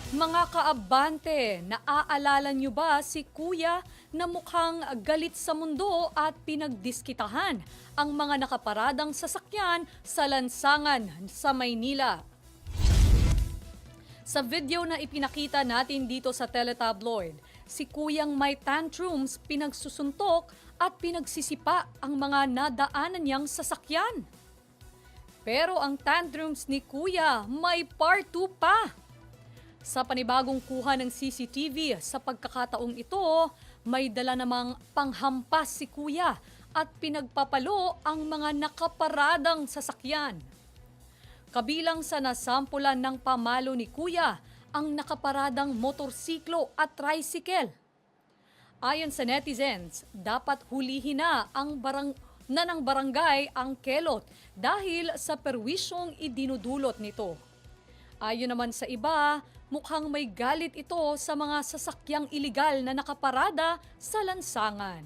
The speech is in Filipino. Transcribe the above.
Mga kaabante, naaalala nyo ba si Kuya na mukhang galit sa mundo at pinagdiskitahan ang mga nakaparadang sasakyan sa lansangan sa Maynila? Sa video na ipinakita natin dito sa teletabloid, si Kuyang may tantrums, pinagsusuntok at pinagsisipa ang mga nadaanan niyang sasakyan. Pero ang tantrums ni Kuya may part 2 pa. Sa panibagong kuha ng CCTV sa pagkakataong ito, may dala namang panghampas si Kuya at pinagpapalo ang mga nakaparadang sasakyan. Kabilang sa nasampulan ng pamalo ni Kuya ang nakaparadang motorsiklo at tricycle. Ayon sa netizens, dapat hulihin na ng barangay ang kelot dahil sa perwisyong idinudulot nito. Ayon naman sa iba, mukhang may galit ito sa mga sasakyang iligal na nakaparada sa lansangan.